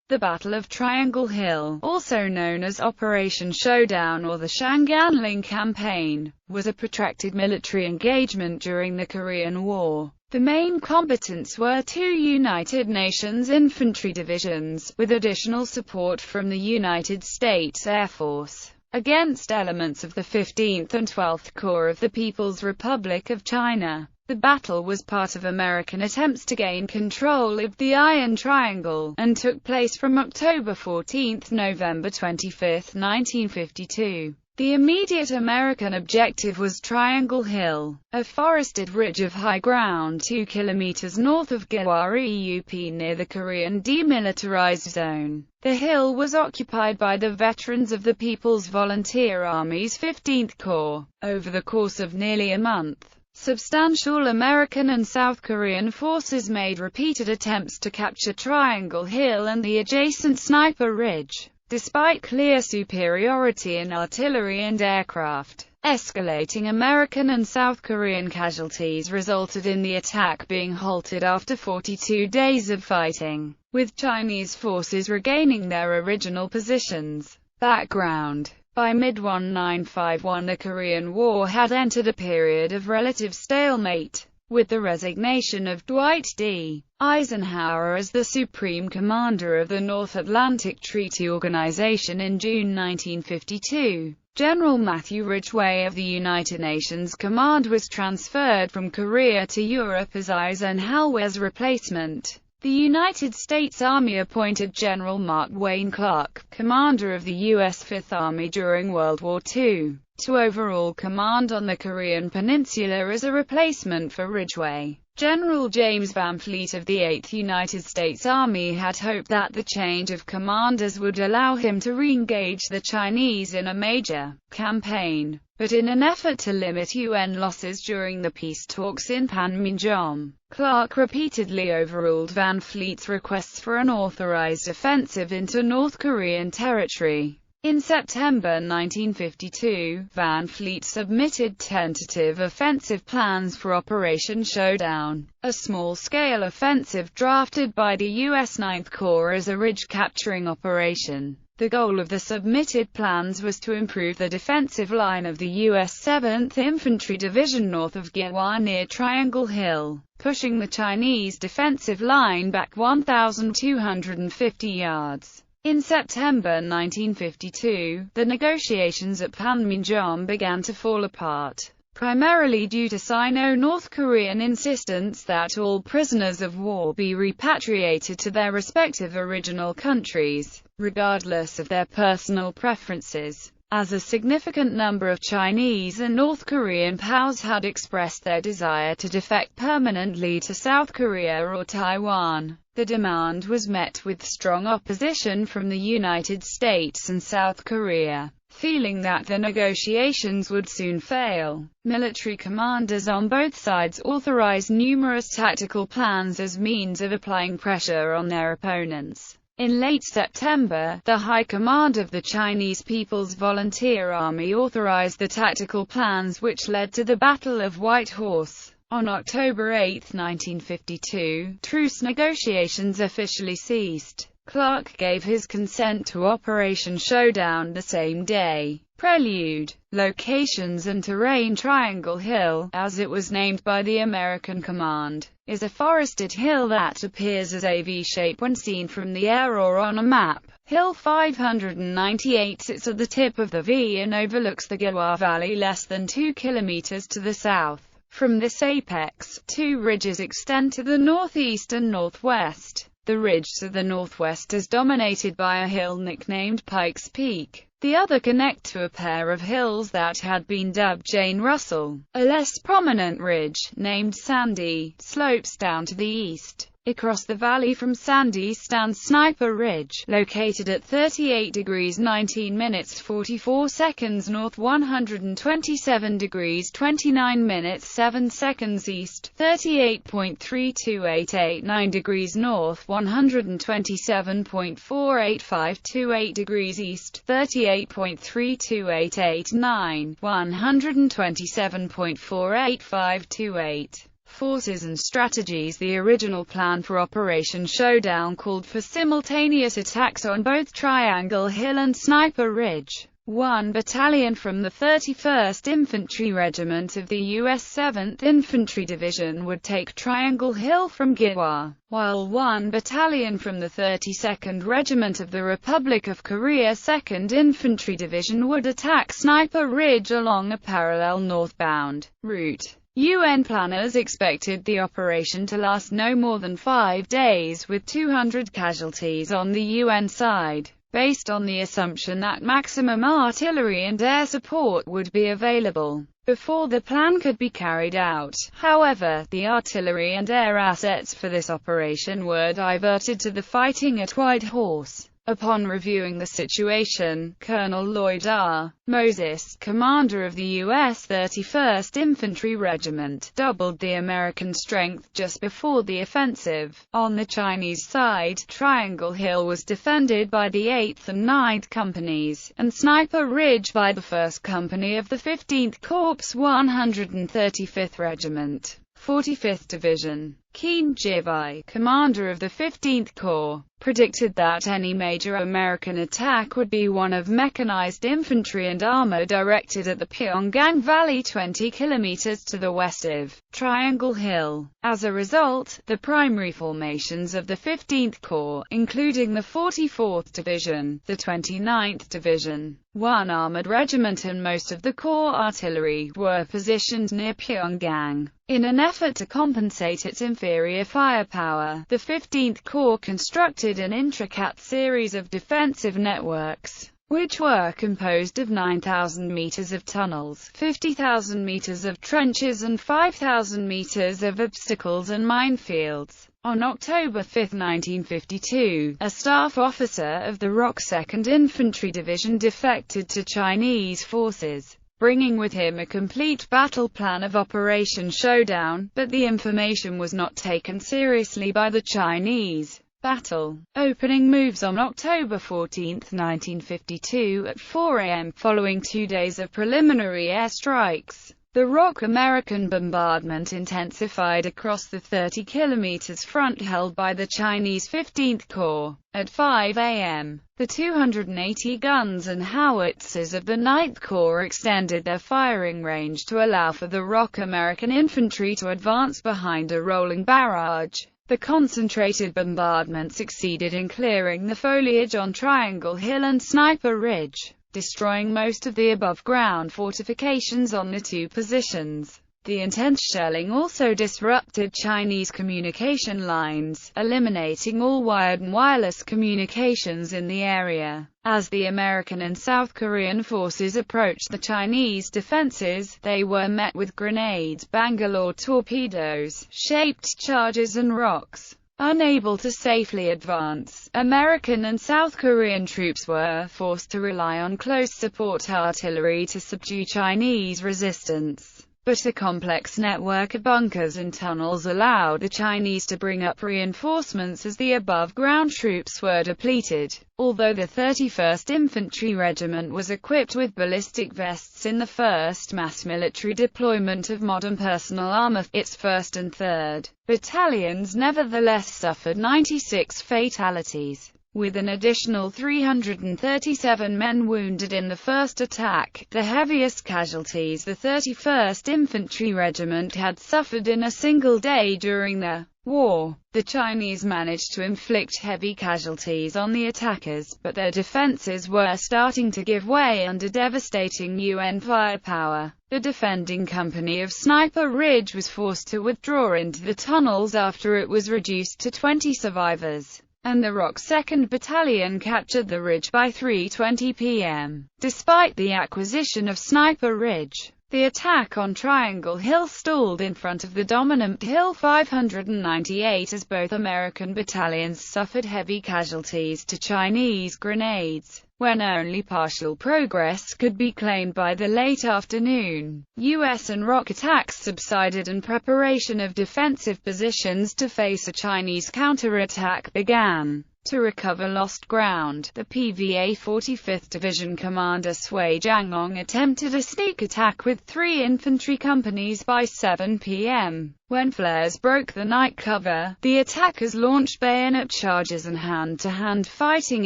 The Battle of Triangle Hill, also known as Operation Showdown or the Shanganling Campaign, was a protracted military engagement during the Korean War. The main combatants were two United Nations infantry divisions, with additional support from the United States Air Force, against elements of the 15th and 12th Corps of the People's Republic of China. The battle was part of American attempts to gain control of the Iron Triangle, and took place from October 14 to November 25, 1952. The immediate American objective was Triangle Hill, a forested ridge of high ground 2 kilometers north of Gwaeup near the Korean Demilitarized Zone. The hill was occupied by the veterans of the People's Volunteer Army's 15th Corps. Over the course of nearly a month, substantial American and South Korean forces made repeated attempts to capture Triangle Hill and the adjacent Sniper Ridge. Despite clear superiority in artillery and aircraft, escalating American and South Korean casualties resulted in the attack being halted after 42 days of fighting, with Chinese forces regaining their original positions. Background: by mid-1951 the Korean War had entered a period of relative stalemate, with the resignation of Dwight D. Eisenhower as the Supreme Commander of the North Atlantic Treaty Organization in June 1952. General Matthew Ridgway of the United Nations Command was transferred from Korea to Europe as Eisenhower's replacement. The United States Army appointed General Mark Wayne Clark, commander of the U.S. Fifth Army during World War II, to overall command on the Korean Peninsula as a replacement for Ridgway. General James Van Fleet of the 8th United States Army had hoped that the change of commanders would allow him to re-engage the Chinese in a major campaign, but in an effort to limit UN losses during the peace talks in Panmunjom, Clark repeatedly overruled Van Fleet's requests for an authorized offensive into North Korean territory. In September 1952, Van Fleet submitted tentative offensive plans for Operation Showdown, a small-scale offensive drafted by the U.S. Ninth Corps as a ridge-capturing operation. The goal of the submitted plans was to improve the defensive line of the U.S. 7th Infantry Division north of Gwaeup near Triangle Hill, pushing the Chinese defensive line back 1,250 yards. In September 1952, the negotiations at Panmunjom began to fall apart, primarily due to Sino-North Korean insistence that all prisoners of war be repatriated to their respective original countries, regardless of their personal preferences, as a significant number of Chinese and North Korean POWs had expressed their desire to defect permanently to South Korea or Taiwan. The demand was met with strong opposition from the United States and South Korea, feeling that the negotiations would soon fail. Military commanders on both sides authorized numerous tactical plans as means of applying pressure on their opponents. In late September, the High Command of the Chinese People's Volunteer Army authorized the tactical plans which led to the Battle of White Horse. On October 8, 1952, truce negotiations officially ceased. Clark gave his consent to Operation Showdown the same day. Prelude, locations and terrain: Triangle Hill, as it was named by the American command, is a forested hill that appears as a V-shape when seen from the air or on a map. Hill 598 sits at the tip of the V and overlooks the Gwaeup Valley less than 2 kilometers to the south. From this apex, two ridges extend to the northeast and northwest. The ridge to the northwest is dominated by a hill nicknamed Pikes Peak. The other connect to a pair of hills that had been dubbed Jane Russell. A less prominent ridge, named Sandy, slopes down to the east. Across the valley from Sandy stands Sniper Ridge, located at 38 degrees 19 minutes 44 seconds north, 127 degrees 29 minutes 7 seconds east, 38.32889 degrees north, 127.48528 degrees east, 38.32889, 127.48528. forces and strategies. The original plan for Operation Showdown called for simultaneous attacks on both Triangle Hill and Sniper Ridge. One battalion from the 31st Infantry Regiment of the U.S. 7th Infantry Division would take Triangle Hill from Gitwa, while one battalion from the 32nd Regiment of the Republic of Korea 2nd Infantry Division would attack Sniper Ridge along a parallel northbound route. UN planners expected the operation to last no more than 5 days, with 200 casualties on the UN side, based on the assumption that maximum artillery and air support would be available before the plan could be carried out. However, the artillery and air assets for this operation were diverted to the fighting at Whitehorse. Upon reviewing the situation, Colonel Lloyd R. Moses, commander of the U.S. 31st Infantry Regiment, doubled the American strength just before the offensive. On the Chinese side, Triangle Hill was defended by the 8th and 9th Companies, and Sniper Ridge by the 1st Company of the 15th Corps 135th Regiment. 45th Division. Keen Jivai, commander of the 15th Corps, predicted that any major American attack would be one of mechanized infantry and armor directed at the Pyongyang Valley 20 kilometers to the west of Triangle Hill. As a result, the primary formations of the 15th Corps, including the 44th Division, the 29th Division, 1 Armored Regiment and most of the Corps artillery, were positioned near Pyongyang. In an effort to compensate its inferior firepower, the 15th Corps constructed an intricate series of defensive networks, which were composed of 9,000 meters of tunnels, 50,000 meters of trenches and 5,000 meters of obstacles and minefields. On October 5, 1952, a staff officer of the ROK 2nd Infantry Division defected to Chinese forces, bringing with him a complete battle plan of Operation Showdown, but the information was not taken seriously by the Chinese. Battle opening moves on October 14, 1952 at 4 a.m. Following 2 days of preliminary airstrikes, the ROK American bombardment intensified across the 30 km front held by the Chinese 15th Corps. At 5 a.m., the 280 guns and howitzers of the 9th Corps extended their firing range to allow for the ROK American infantry to advance behind a rolling barrage. The concentrated bombardment succeeded in clearing the foliage on Triangle Hill and Sniper Ridge, destroying most of the above-ground fortifications on the two positions. The intense shelling also disrupted Chinese communication lines, eliminating all wired and wireless communications in the area. As the American and South Korean forces approached the Chinese defenses, they were met with grenades, Bangalore torpedoes, shaped charges and rocks. Unable to safely advance, American and South Korean troops were forced to rely on close support artillery to subdue Chinese resistance. But a complex network of bunkers and tunnels allowed the Chinese to bring up reinforcements as the above-ground troops were depleted. Although the 31st Infantry Regiment was equipped with ballistic vests in the first mass military deployment of modern personal armor, its 1st and 3rd battalions nevertheless suffered 96 fatalities, with an additional 337 men wounded in the first attack, the heaviest casualties the 31st Infantry Regiment had suffered in a single day during the war. The Chinese managed to inflict heavy casualties on the attackers, but their defenses were starting to give way under devastating UN firepower. The defending company of Sniper Ridge was forced to withdraw into the tunnels after it was reduced to 20 survivors, and the ROK 2nd Battalion captured the ridge by 3:20 p.m. Despite the acquisition of Sniper Ridge, the attack on Triangle Hill stalled in front of the dominant Hill 598 as both American battalions suffered heavy casualties to Chinese grenades. When only partial progress could be claimed by the late afternoon, U.S. and ROK attacks subsided and preparation of defensive positions to face a Chinese counterattack began. To recover lost ground, the PVA 45th Division commander Sui Jianglong attempted a sneak attack with 3 infantry companies by 7 p.m. When flares broke the night cover, the attackers launched bayonet charges and hand-to-hand fighting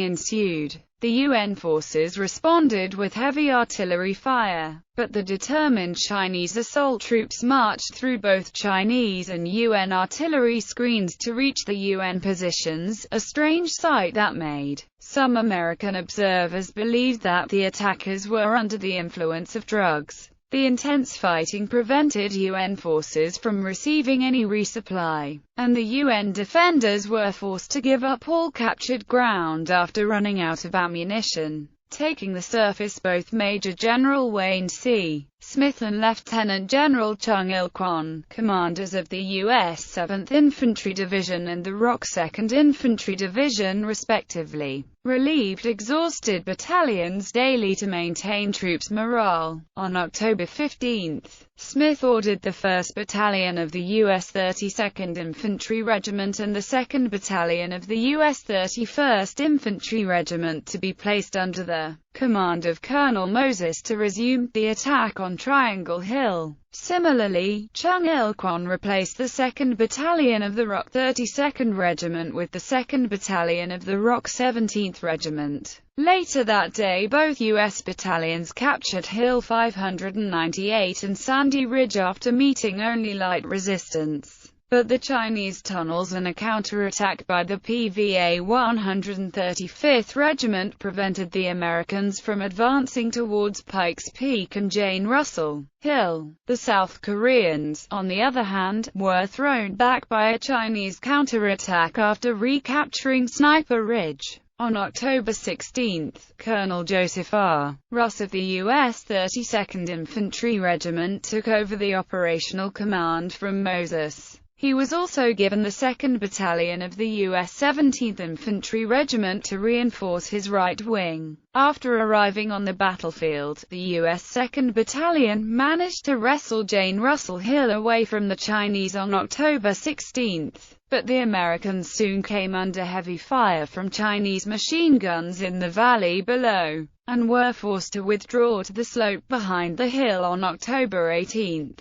ensued. The UN forces responded with heavy artillery fire, but the determined Chinese assault troops marched through both Chinese and UN artillery screens to reach the UN positions, a strange sight that made some American observers believe that the attackers were under the influence of drugs. The intense fighting prevented UN forces from receiving any resupply, and the UN defenders were forced to give up all captured ground after running out of ammunition. Taking the surface, both Major General Wayne C. Smith and Lieutenant General Chung Il-kwon, commanders of the U.S. 7th Infantry Division and the ROK 2nd Infantry Division respectively, relieved exhausted battalions daily to maintain troops' morale. On October 15, Smith ordered the 1st Battalion of the U.S. 32nd Infantry Regiment and the 2nd Battalion of the U.S. 31st Infantry Regiment to be placed under the command of Colonel Moses to resume the attack on Triangle Hill. Similarly, Chung Il-kwon replaced the 2nd Battalion of the ROK 32nd Regiment with the 2nd Battalion of the ROK 17th Regiment. Later that day, both U.S. battalions captured Hill 598 and Sandy Ridge after meeting only light resistance. But the Chinese tunnels and a counterattack by the PVA 135th Regiment prevented the Americans from advancing towards Pikes Peak and Jane Russell Hill. The South Koreans, on the other hand, were thrown back by a Chinese counterattack after recapturing Sniper Ridge. On October 16, Colonel Joseph R. Ross of the U.S. 32nd Infantry Regiment took over the operational command from Moses. He was also given the 2nd Battalion of the U.S. 17th Infantry Regiment to reinforce his right wing. After arriving on the battlefield, the U.S. 2nd Battalion managed to wrestle Jane Russell Hill away from the Chinese on October 16, but the Americans soon came under heavy fire from Chinese machine guns in the valley below, and were forced to withdraw to the slope behind the hill on October 18.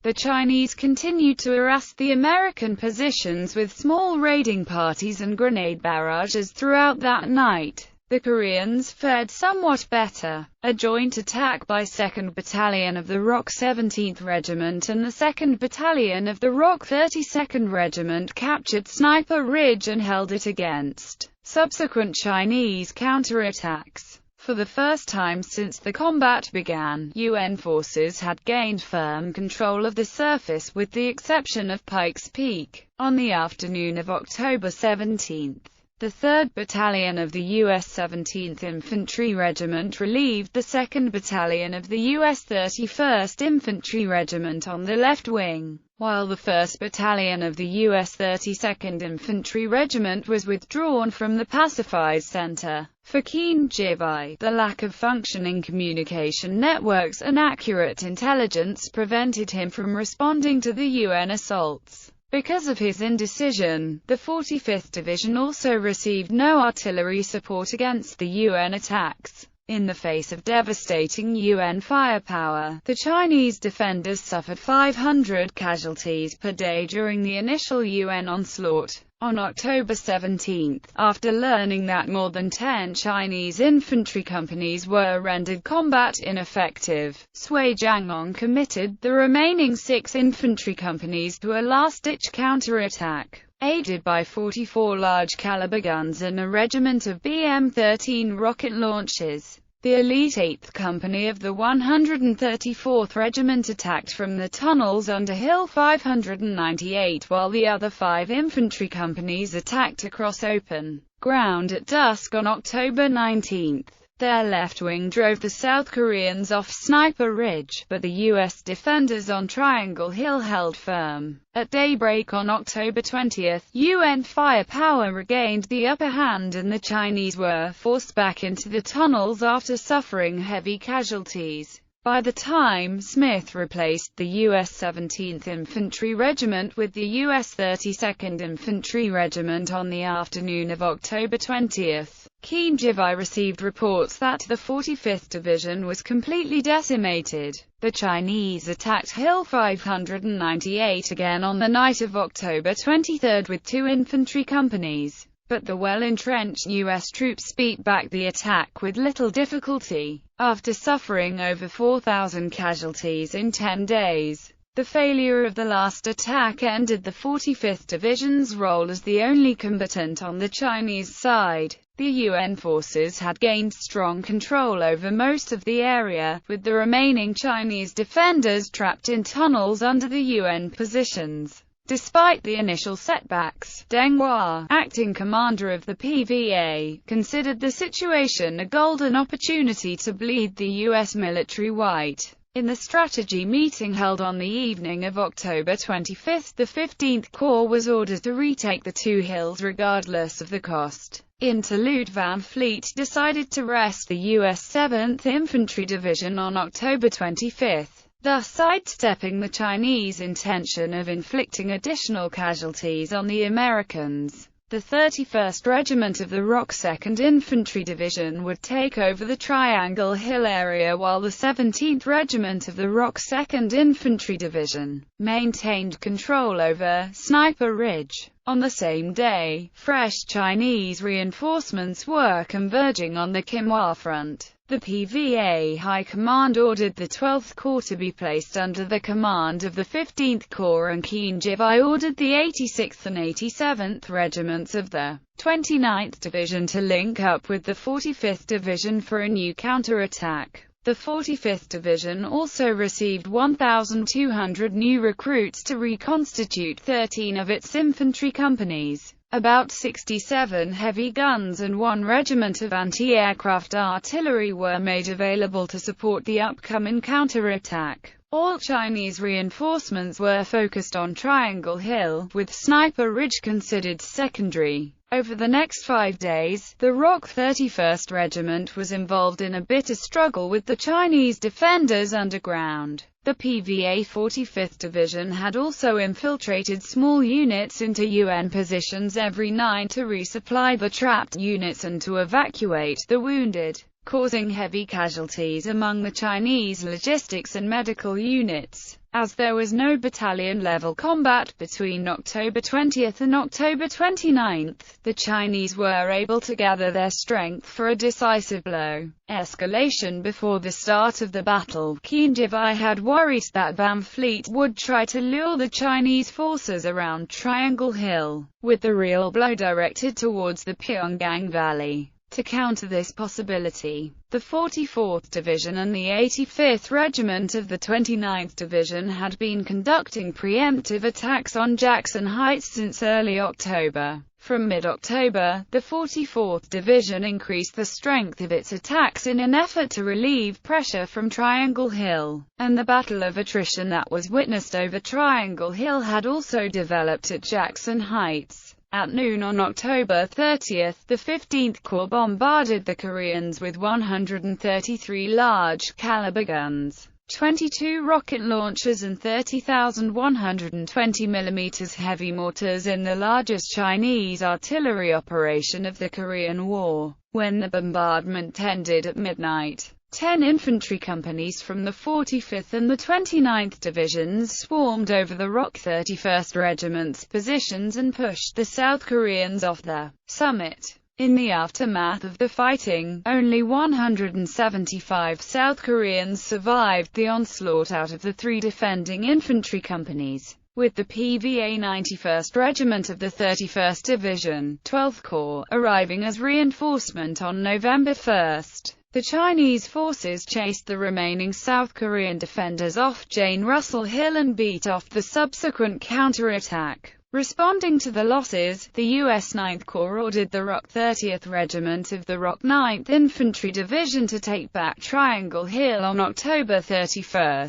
The Chinese continued to harass the American positions with small raiding parties and grenade barrages throughout that night. The Koreans fared somewhat better. A joint attack by 2nd Battalion of the ROK 17th Regiment and the 2nd Battalion of the ROK 32nd Regiment captured Sniper Ridge and held it against subsequent Chinese counterattacks. For the first time since the combat began, UN forces had gained firm control of the surface with the exception of Pikes Peak. On the afternoon of October 17, the 3rd Battalion of the U.S. 17th Infantry Regiment relieved the 2nd Battalion of the U.S. 31st Infantry Regiment on the left wing, while the 1st Battalion of the U.S. 32nd Infantry Regiment was withdrawn from the pacified center. For Keen Jibai, the lack of functioning communication networks and accurate intelligence prevented him from responding to the UN assaults. Because of his indecision, the 45th Division also received no artillery support against the UN attacks. In the face of devastating UN firepower, the Chinese defenders suffered 500 casualties per day during the initial UN onslaught. On October 17, after learning that more than 10 Chinese infantry companies were rendered combat ineffective, Sui Jianglong committed the remaining 6 infantry companies to a last-ditch counterattack. Aided by 44 large-caliber guns and a regiment of BM-13 rocket launchers, the elite 8th Company of the 134th Regiment attacked from the tunnels under Hill 598 while the other 5 infantry companies attacked across open ground at dusk on October 19. Their left wing drove the South Koreans off Sniper Ridge, but the U.S. defenders on Triangle Hill held firm. At daybreak on October 20, UN firepower regained the upper hand and the Chinese were forced back into the tunnels after suffering heavy casualties. By the time Smith replaced the U.S. 17th Infantry Regiment with the U.S. 32nd Infantry Regiment on the afternoon of October 20, Keenjivai received reports that the 45th Division was completely decimated. The Chinese attacked Hill 598 again on the night of October 23 with 2 infantry companies, but the well-entrenched U.S. troops beat back the attack with little difficulty. After suffering over 4,000 casualties in 10 days, the failure of the last attack ended the 45th Division's role as the only combatant on the Chinese side. The UN forces had gained strong control over most of the area, with the remaining Chinese defenders trapped in tunnels under the UN positions. Despite the initial setbacks, Deng Hua, acting commander of the PVA, considered the situation a golden opportunity to bleed the U.S. military white. In the strategy meeting held on the evening of October 25, the 15th Corps was ordered to retake the 2 hills regardless of the cost. Interlude Van Fleet decided to rest the U.S. 7th Infantry Division on October 25, thus sidestepping the Chinese intention of inflicting additional casualties on the Americans. The 31st Regiment of the ROK 2nd Infantry Division would take over the Triangle Hill area, while the 17th Regiment of the ROK 2nd Infantry Division maintained control over Sniper Ridge. On the same day, fresh Chinese reinforcements were converging on the Kimhwa front. The PVA High Command ordered the 12th Corps to be placed under the command of the 15th Corps, and Keenjivai ordered the 86th and 87th Regiments of the 29th Division to link up with the 45th Division for a new counterattack. The 45th Division also received 1,200 new recruits to reconstitute 13 of its infantry companies. About 67 heavy guns and 1 regiment of anti-aircraft artillery were made available to support the upcoming counterattack. All Chinese reinforcements were focused on Triangle Hill, with Sniper Ridge considered secondary. Over the next 5 days, the ROK 31st Regiment was involved in a bitter struggle with the Chinese defenders underground. The PVA 45th Division had also infiltrated small units into UN positions every night to resupply the trapped units and to evacuate the wounded, causing heavy casualties among the Chinese logistics and medical units. As there was no battalion-level combat between October 20 and October 29, the Chinese were able to gather their strength for a decisive blow. Escalation before the start of the battle. Keenjivai had worried that Van Fleet would try to lure the Chinese forces around Triangle Hill, with the real blow directed towards the Pyongyang Valley. To counter this possibility, the 44th Division and the 85th Regiment of the 29th Division had been conducting preemptive attacks on Jackson Heights since early October. From mid-October, the 44th Division increased the strength of its attacks in an effort to relieve pressure from Triangle Hill, and the battle of attrition that was witnessed over Triangle Hill had also developed at Jackson Heights. At noon on October 30, the 15th Corps bombarded the Koreans with 133 large-caliber guns, 22 rocket launchers and 30,120 mm heavy mortars in the largest Chinese artillery operation of the Korean War. When the bombardment ended at midnight, 10 infantry companies from the 45th and the 29th Divisions swarmed over the ROK 31st Regiment's positions and pushed the South Koreans off the summit. In the aftermath of the fighting, only 175 South Koreans survived the onslaught out of the 3 defending infantry companies, with the PVA 91st Regiment of the 31st Division, 12th Corps, arriving as reinforcement on November 1. The Chinese forces chased the remaining South Korean defenders off Jane Russell Hill and beat off the subsequent counterattack. Responding to the losses, the U.S. 9th Corps ordered the ROK 30th Regiment of the ROK 9th Infantry Division to take back Triangle Hill on October 31.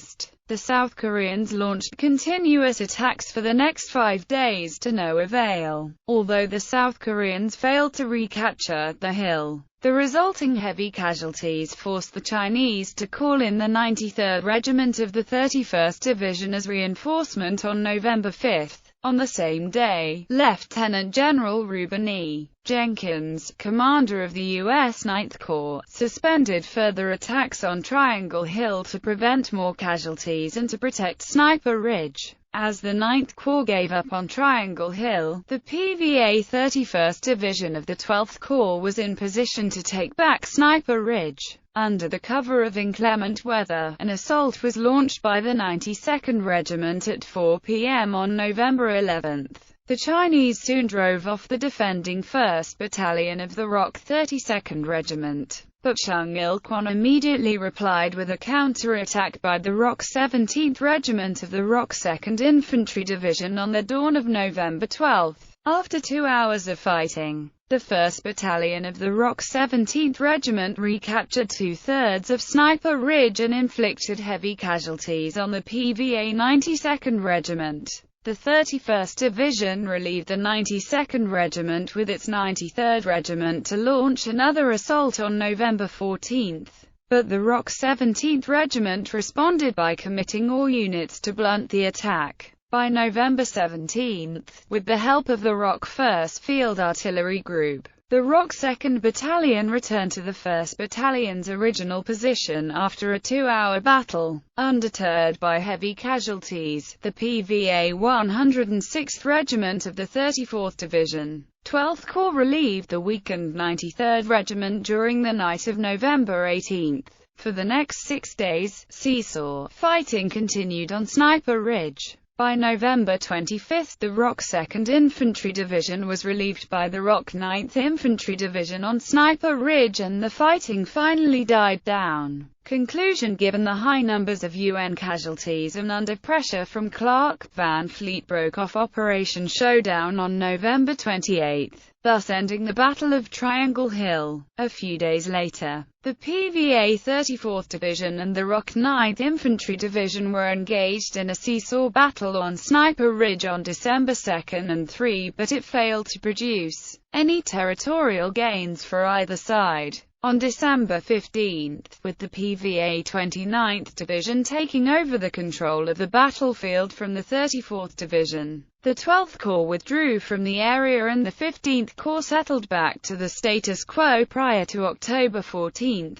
The South Koreans launched continuous attacks for the next 5 days to no avail. Although the South Koreans failed to recapture the hill, the resulting heavy casualties forced the Chinese to call in the 93rd Regiment of the 31st Division as reinforcement on November 5. On the same day, Lieutenant General Reuben E. Jenkins, commander of the U.S. Ninth Corps, suspended further attacks on Triangle Hill to prevent more casualties and to protect Sniper Ridge. As the Ninth Corps gave up on Triangle Hill, the PVA 31st Division of the 12th Corps was in position to take back Sniper Ridge. Under the cover of inclement weather, an assault was launched by the 92nd Regiment at 4 p.m. on November 11. The Chinese soon drove off the defending 1st Battalion of the ROK 32nd Regiment, but Chung Il-kwon immediately replied with a counter-attack by the ROK 17th Regiment of the ROK 2nd Infantry Division on the dawn of November 12. After 2 hours of fighting, the 1st Battalion of the ROK 17th Regiment recaptured 2/3 of Sniper Ridge and inflicted heavy casualties on the PVA 92nd Regiment. The 31st Division relieved the 92nd Regiment with its 93rd Regiment to launch another assault on November 14, but the ROK 17th Regiment responded by committing all units to blunt the attack. By November 17, with the help of the ROK 1st Field Artillery Group, the ROK 2nd Battalion returned to the 1st Battalion's original position after a 2-hour battle. Undeterred by heavy casualties, the PVA 106th Regiment of the 34th Division, 12th Corps relieved the weakened 93rd Regiment during the night of November 18. For the next 6 days, seesaw fighting continued on Sniper Ridge. By November 25, the ROK 2nd Infantry Division was relieved by the ROK 9th Infantry Division on Sniper Ridge and the fighting finally died down. Conclusion: given the high numbers of UN casualties and under pressure from Clark, Van Fleet broke off Operation Showdown on November 28, thus ending the Battle of Triangle Hill. A few days later, the PVA 34th Division and the ROK 9th Infantry Division were engaged in a seesaw battle on Sniper Ridge on December 2 and 3, but it failed to produce any territorial gains for either side. On December 15, with the PVA 29th Division taking over the control of the battlefield from the 34th Division, the 12th Corps withdrew from the area and the 15th Corps settled back to the status quo prior to October 14.